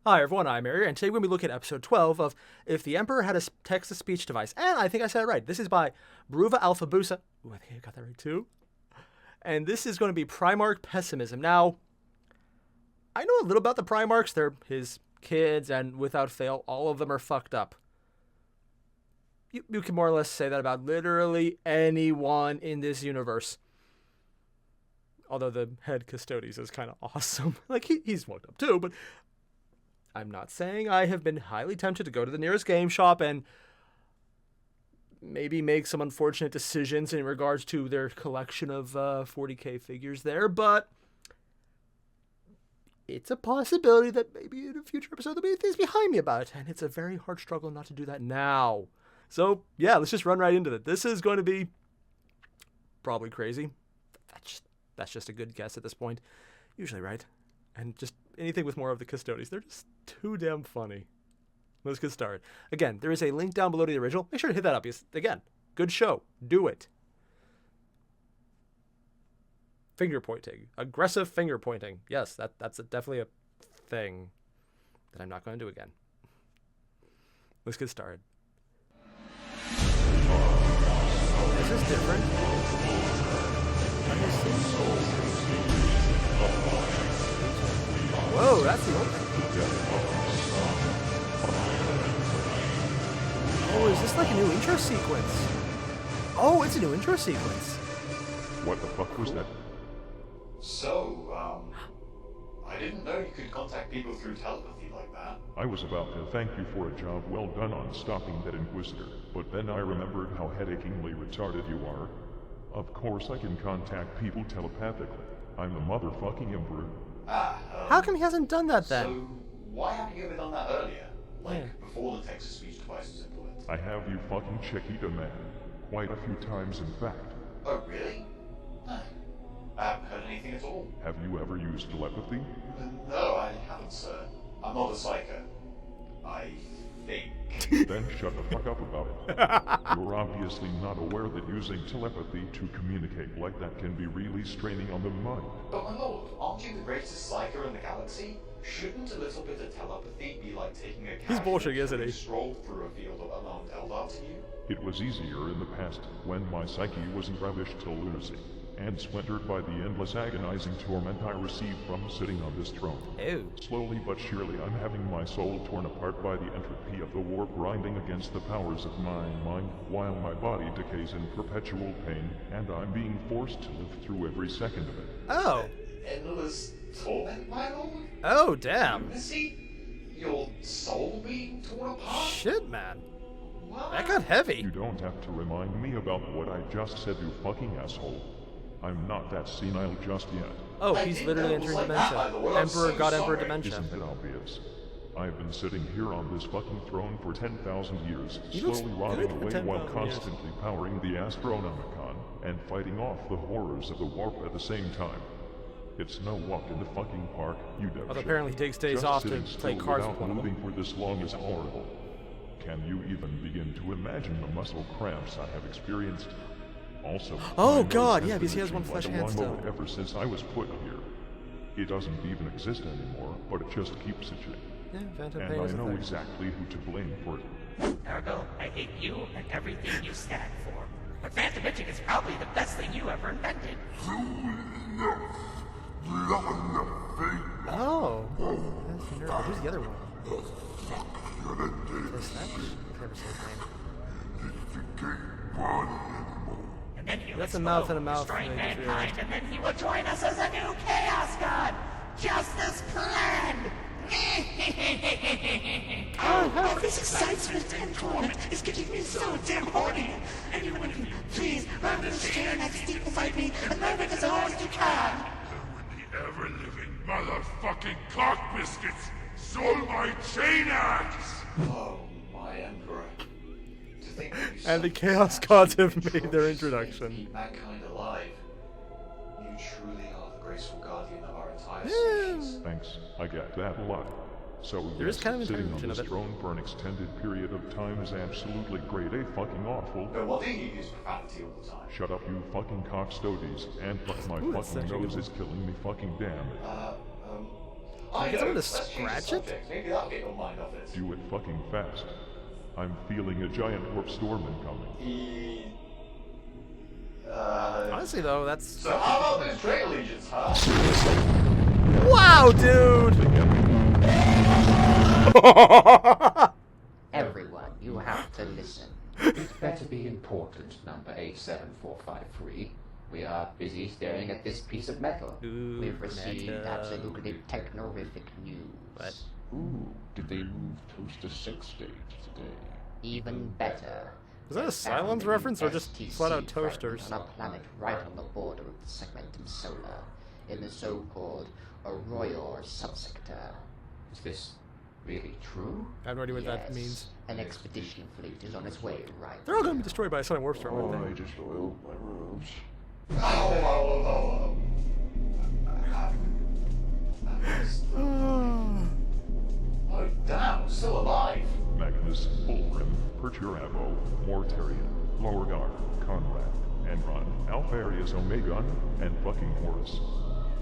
Hi everyone, I'm Airier, and today we're going to be looking at episode 12 of If the Emperor Had a Text-to-Speech Device. And I think I said it right. This is by Bruva Alpha Busa. Ooh, I think I got that right too. And this is going to be Primarch Pessimism. Now, I know a little about the Primarchs. They're his kids, and without fail, all of them are fucked up. You can more or less say that about literally anyone in this universe. Although the head Custodes is kind of awesome. Like, he's fucked up too, but I'm not saying I have been highly tempted to go to the nearest game shop and maybe make some unfortunate decisions in regards to their collection of 40k figures there, but it's a possibility that maybe in a future episode there'll be things behind me about it, and it's a very hard struggle not to do that now. So, yeah, let's just run right into it. This is going to be probably crazy. That's just a good guess at this point. Usually right. And just anything with more of the Custodes. They're just too damn funny. Let's get started. Again, there is a link down below to the original. Make sure to hit that up. Because, again, good show. Do it. Finger pointing. Aggressive finger pointing. Yes, that's definitely a thing that I'm not going to do again. Let's get started. This is different. Let me see. Whoa, that's the old thing. Oh, is this like a new intro sequence? Oh, it's a new intro sequence. What the fuck was that? So, I didn't know you could contact people through telepathy like that. I was about to thank you for a job well done on stopping that Inquisitor, but then I remembered how headachingly retarded you are. Of course I can contact people telepathically. I'm the motherfucking Emperor. How come he hasn't done that then? So, why haven't you ever done that earlier? Like, before the text-to-speech device was implemented? I have you fucking Chiquita man. Quite a few times in fact. Oh, really? No. I haven't heard anything at all. Have you ever used telepathy? No, I haven't, sir. I'm not a psycho. I think. Then shut the fuck up about it. You're obviously not aware that using telepathy to communicate like that can be really straining on the mind. But my lord, aren't you the greatest psycho in the galaxy? Shouldn't a little bit of telepathy be like taking a He's bullshitting, isn't he? stroll through a field of alarmed Eldar to you? It was easier in the past, when my psyche wasn't ravished to lunacy, and splintered by the endless agonizing torment I received from sitting on this throne. Ew. Slowly but surely I'm having my soul torn apart by the entropy of the warp grinding against the powers of my mind, while my body decays in perpetual pain, and I'm being forced to live through every second of it. Oh. Endless torment, my lord? Oh, damn. Lunacy? Your soul being torn apart? Shit, man. What? That got heavy. You don't have to remind me about what I just said, you fucking asshole. I'm not that senile just yet. Oh, he's literally entering dementia. Emperor got Emperor dementia. Isn't it obvious? I've been sitting here on this fucking throne for 10,000 years, He looks slowly rotting good for away 10,000 while years. constantly powering the Astronomicon and fighting off the horrors of the warp at the same time. It's no walk in the fucking park, you dipshit. Although apparently he takes days Just off to sitting play still cards without with one of them. moving for this long is horrible. Can you even begin to imagine the muscle cramps I have experienced? Also, Oh, my nose God, has yeah, been because he has one itching flesh like a hand still. lawnmower ever since I was put here. It doesn't even exist anymore, but it just keeps itching. Yeah, phantom And pain I is a know thing. exactly who to blame for it. Ergo, I hate you and everything you stand for. But phantom itching is probably the best thing you ever invented. Oh. That's the nerd. Who's the other one? Is that? I never say his name. And then he That's would a mouth explode, and a mouth destroying thing, I just mankind, and then he would join us as a new Chaos God! Just as planned! Oh, this excitement and torment is getting me so damn horny! Anyone can please run to the chair next seat beside me and run it as hard as you can! The ever-living motherfucking cock biscuits stole my chain axe! Oh, my Emperor. To think that you And the sent Chaos such Gods have atrocious made their things to introduction. keep mankind alive. You truly are the graceful guardian of our entire Yeah. species. Thanks, I get that a lot. So There is yes, kind of an sitting on introduction this of it. throne for an extended period of time is absolutely grade A fucking awful. No wonder you use profanity all the time. Shut up, you fucking cockstodes, and fuck my Ooh, that's fucking actually nose good. is killing me fucking damn. I get know, someone to let's change the scratch it? subject. Maybe that'll get your mind off it. Do it fucking fast. I'm feeling a giant warp storm incoming. Honestly, though, that's... So how about those trade legions, huh? Wow, dude! Everyone, you have to listen. It better be important, number 87453. We are busy staring at this piece of metal. Ooh, We've received metal. absolutely technorific news. What? Ooh, did they move Toaster 6 stage today? Even better. Is that a Cylons reference or just flat-out toasters? On a planet right on the border of the Segmentum Solar, in the so-called Airier subsector. Is this really true? I have no idea what that Yes. means. An expedition fleet is on its way right They're all going to be destroyed by a sonic warp storm, Oh, aren't I they? just oiled my robes. Oh, damn, still alive. Magnus, Fulgrim, Perturabo, Mortarion, Lower Guard, Conrad, Enron, Alpharius Omegon, and fucking Horus.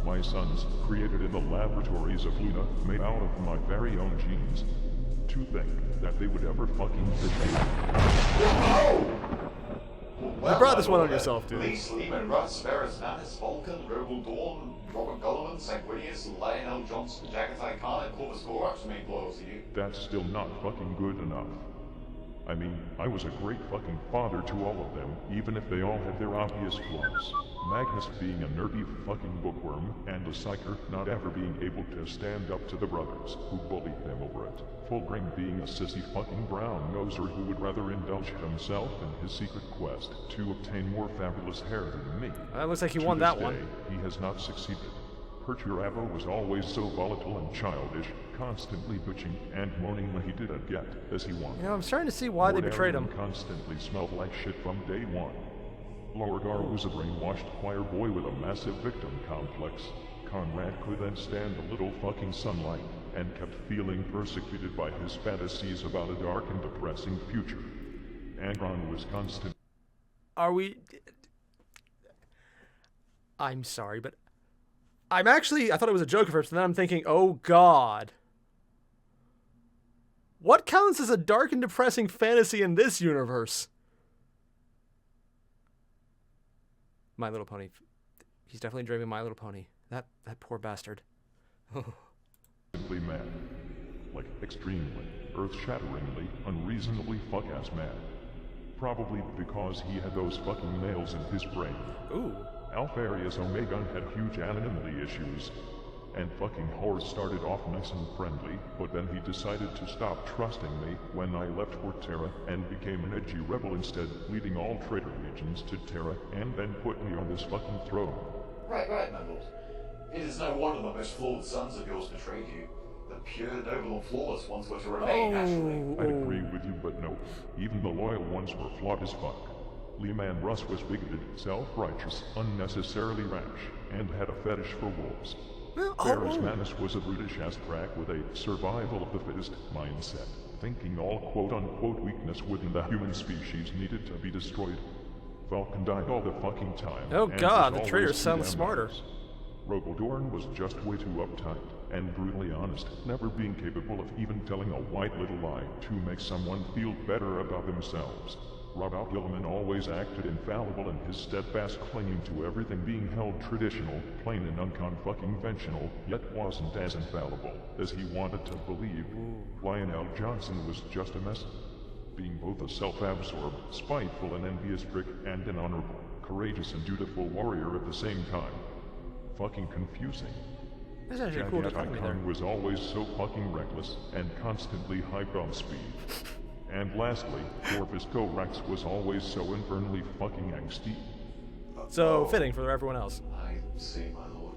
My sons, created in the laboratories of Luna, made out of my very own genes. To think that they would ever fucking betray me. Well, brought this my one on lord, yourself, dude. Lee Sleeman, Russ, Ferris, Manus, Vulcan, Roble Dawn, Robert Gullivan, Sanguinius, Lionel Johnson, Jagatai Khan, and Corvus Gorax remain loyal to you. That's still not fucking good enough. I mean, I was a great fucking father to all of them, even if they all had their obvious flaws. Magnus being a nerdy fucking bookworm, and a psyker not ever being able to stand up to the brothers who bullied them over it. Fulgrim being a sissy fucking brown noser who would rather indulge himself in his secret quest to obtain more fabulous hair than me. That looks like he To won this that one. day, he has not succeeded. Perturabo was always so volatile and childish, constantly bitching and moaning when he didn't get as he wanted. You know, I'm starting to see why they betrayed him. Mortarion constantly smelled like shit from day one. Lorgar was a brainwashed choir boy with a massive victim complex. Conrad couldn't stand a little fucking sunlight and kept feeling persecuted by his fantasies about a dark and depressing future. Angron was constant. Are we... I'm sorry, but... I'm actually... I thought it was a joke at first, and then I'm thinking, oh god. What counts as a dark and depressing fantasy in this universe? My Little Pony. He's definitely dreaming My Little Pony. That poor bastard. Simply mad. Like extremely, earth-shatteringly, unreasonably fuck-ass mad. Probably because he had those fucking nails in his brain. Ooh. Alpharius Omegon had huge anonymity issues. And fucking Horus started off nice and friendly, but then he decided to stop trusting me when I left for Terra and became an edgy rebel instead, leading all traitor legions to Terra and then put me on this fucking throne. Right, my lord. It is no wonder the most flawed sons of yours betrayed you. The pure, noble, and flawless ones were to remain, naturally. I'd agree with you, but no. Even the loyal ones were flawed as fuck. Leman Russ was bigoted, self-righteous, unnecessarily rash, and had a fetish for wolves. Ferris Manus was a brutish-ass crack with a survival of the fittest mindset, thinking all quote-unquote weakness within the human species needed to be destroyed. Vulcan died all the fucking time. Oh and god, was the traitor always too sounds damn smarter. nice. Rogodorn was just way too uptight, and brutally honest, never being capable of even telling a white little lie to make someone feel better about themselves. Robert Gilman always acted infallible in his steadfast claim to everything being held traditional, plain and unconfucking-ventional, yet wasn't as infallible as he wanted to believe. Lionel Johnson was just a mess, being both a self-absorbed, spiteful and envious prick and an honorable, courageous and dutiful warrior at the same time. Fucking confusing. That's actually a cool dichotomy there. Icon was always so fucking reckless and constantly hyped on speed. And lastly, Corvus Gorax was always so infernally fucking angsty. So fitting for everyone else. I see, my lord.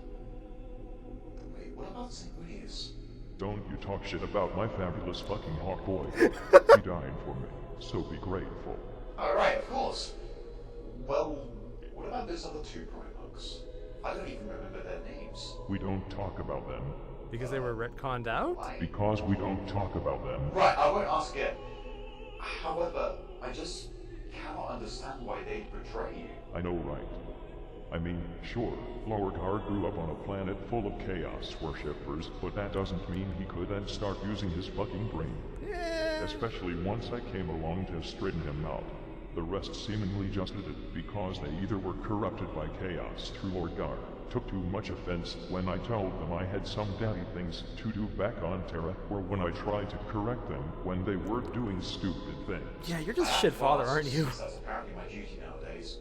Wait, what about Sanguinius? Don't you talk shit about my fabulous fucking hawk boy. He died for me, so be grateful. Alright, of course. Well, what about those other two Primarchs? I don't even remember their names. We don't talk about them. Because they were retconned out? Why? Because we don't talk about them. Right, I won't ask again. However, I just cannot understand why they'd betray you. I know, right? I mean, sure, Lorgar grew up on a planet full of chaos worshippers, but that doesn't mean he could then start using his fucking brain. Especially once I came along to straighten him out. The rest seemingly just did it because they either were corrupted by chaos through Lorgar, took too much offense when I told them I had some daddy things to do back on Terra, or when I tried to correct them when they were doing stupid things. Yeah, you're just shit father, aren't you? That's apparently my duty nowadays.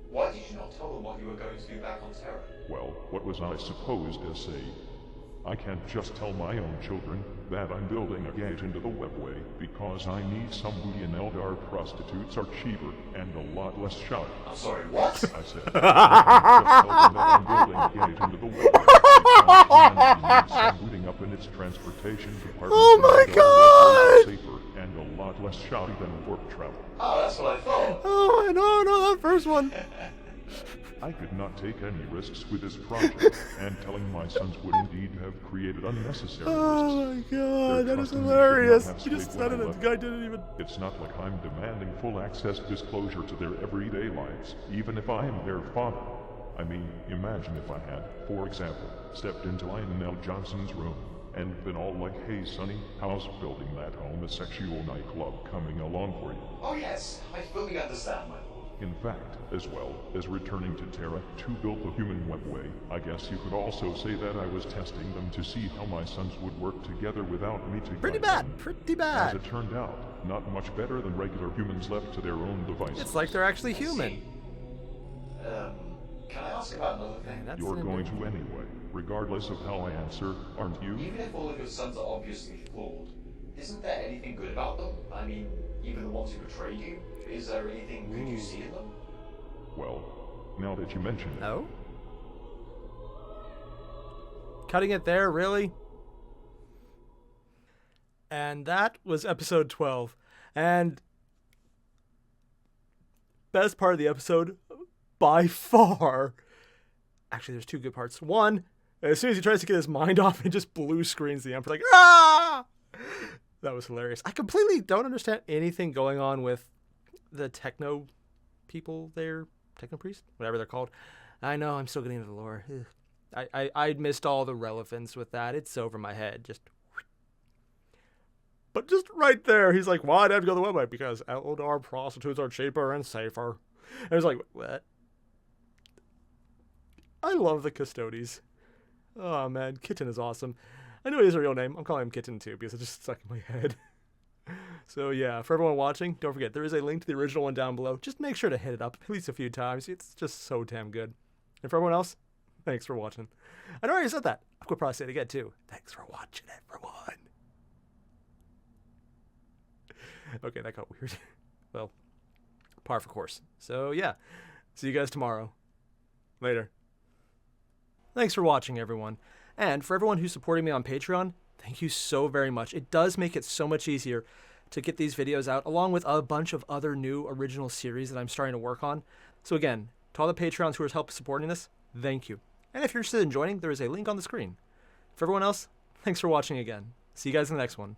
Why did you not tell them what you were going to do back on Terra? Well, what was I supposed to say? I can't just tell my own children that I'm building a gate into the webway because I need some booty and Eldar prostitutes are cheaper and a lot less shoddy. I'm sorry, what? I said, I can't just tell them that I'm building a gate into the webway because humanity needs some booting up in its transportation department. Oh my God! Safer and a lot less shoddy than warp travel. Oh, that's what I thought. Oh, no, that first one. I could not take any risks with this project, and telling my sons would indeed have created unnecessary Oh risks. my God, Their that is trust in me should not hilarious. have You just swayed said it, when I and the left. guy didn't even... It's not like I'm demanding full access disclosure to their everyday lives, even if I am their father. I mean, imagine if I had, for example, stepped into Lionel Johnson's room and been all like, hey sonny, how's building that homosexual nightclub coming along for you? Oh yes, I fully understand, my lord. In fact, as well as returning to Terra to build the human webway, I guess you could also say that I was testing them to see how my sons would work together without me to Pretty guide them. bad, pretty As bad. it turned out, not much better than regular humans left to their own devices. It's like they're actually human. Can I ask about another thing? That's You're an going to anyway, regardless of how I answer, aren't you? Even if all of your sons are obviously flawed, isn't there anything good about them? I mean, even the ones who betrayed you? Is there anything good you see in them? Well, now that you mention it, No? Cutting it there, really? And that was episode 12. And best part of the episode, by far. Actually, there's two good parts. One, as soon as he tries to get his mind off, it just blue screens the Emperor like, ah! That was hilarious. I completely don't understand anything going on with the techno people there. Techno priest? Whatever they're called. I know, I'm still getting into the lore. I missed all the relevance with that. It's over my head. But just right there, he's like, why'd I have to go the website? Because Eldar prostitutes are cheaper and safer. And it's like, what? I love the Custodes. Oh man, Kitten is awesome. I know he has a real name. I'm calling him Kitten too because it just stuck in my head. So yeah, for everyone watching, don't forget, there is a link to the original one down below. Just make sure to hit it up at least a few times. It's just so damn good. And for everyone else, thanks for watching. I know I already said that. I could probably say it again too. Thanks for watching, everyone. Okay, that got weird. Well, par for course. So yeah, see you guys tomorrow. Later. Thanks for watching, everyone. And for everyone who's supporting me on Patreon, thank you so very much. It does make it so much easier to get these videos out, along with a bunch of other new original series that I'm starting to work on. So again, to all the Patreons who are helping supporting this, thank you. And if you're interested in joining, there is a link on the screen. For everyone else, thanks for watching again. See you guys in the next one.